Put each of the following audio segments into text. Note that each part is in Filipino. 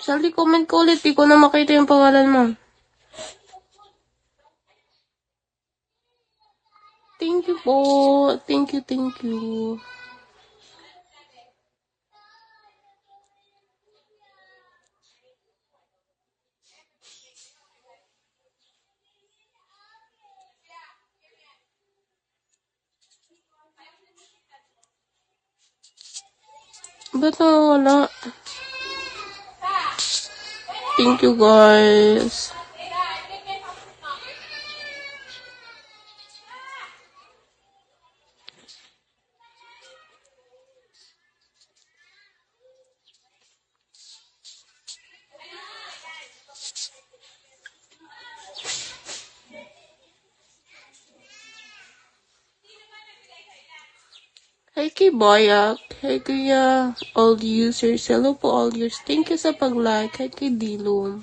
Sally, comment ko ulit. Di ko na makita yung pangalan mo. Thank you po. Thank you, thank you. Ba't nawawala? Thank you, guys. Hi kay Boyak. Hi kuya all users. Hello po all users. Thank you sa pag-like. Hi kay Dilum.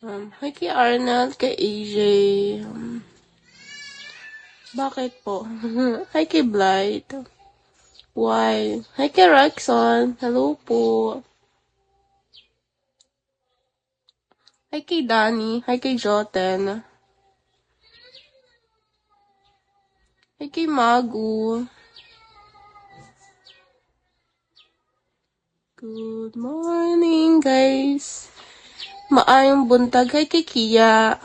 Hi kay Arnold. Kay AJ. Bakit po? Hi kay Blight. Why? Hi kay Rexon. Hello po. Hi kay Danny. Hi kay Joten. Hi kay Magu. Good morning, guys. Maayong buntag. Hi kay Kia.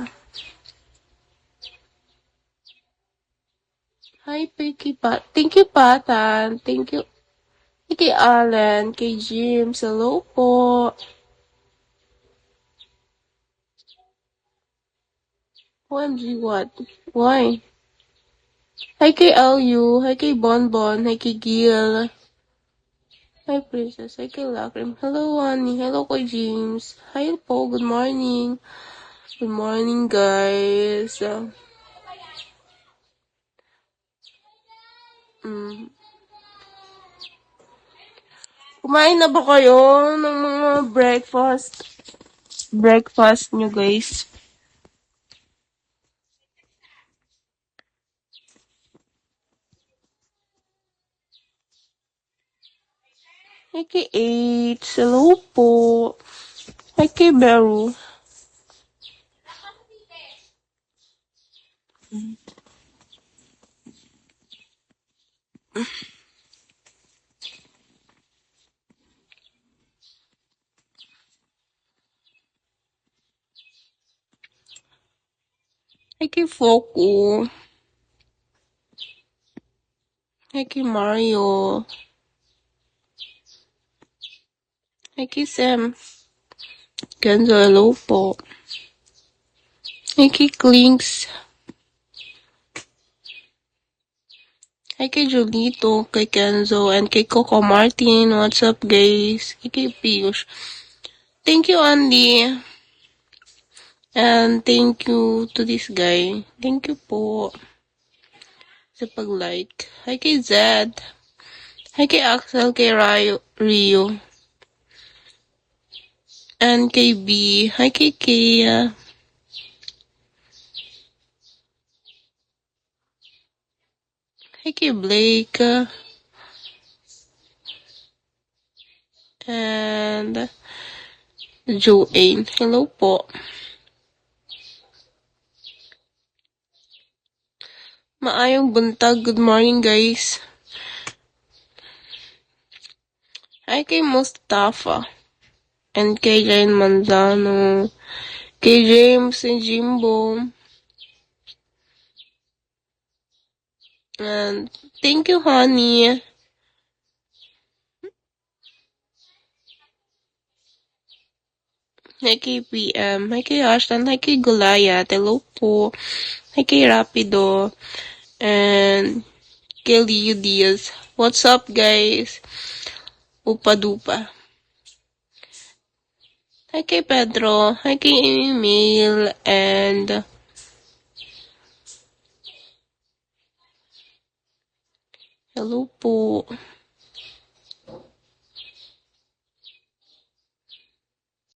Hi kay Pat. Thank you, Patan. Thank you. Hi kay Allen. Kay James. Hello po. OMG, what? Why? Hi kay LU. Hi kay Bonbon. Hi kay Gil. Hi, Princess. Hi kay Lacrim. Hello, Honey. Hello kay James. Hi po. Good morning. Good morning, guys. Kumain na ba kayo ng mga breakfast? Breakfast nyo, guys. Hi kay H. Hello po. Hi kay Beru. Hi kay Foku. Hi kay Mario. Hi kay Sam. Kenzo, hello po. Hi kay Clinks. Hi kay Julito, kay Kenzo, and kay Coco Martin. What's up, guys? Hi kay Piyush. Thank you, Andy. And thank you to this guy. Thank you po sa pag-like. Hi kay Zed. Hi kay Axel, kay Rio. And kay B. Hi kay Kea. Hi kay Blake. And Joanne. Hello po. Maayong buntag. Good morning, guys. Hi kay Mustafa. And kay Jane Manzano. Kay James and Jimbo. And thank you, honey. Hi kay PM. Hi kay Ashton. Hi kay Goliath. Hello po. Hi kay Rapido. And kay Leo Diaz. What's up, guys? Upa-dupa. Hi kay Pedro. Hi kay Emil. And hello po.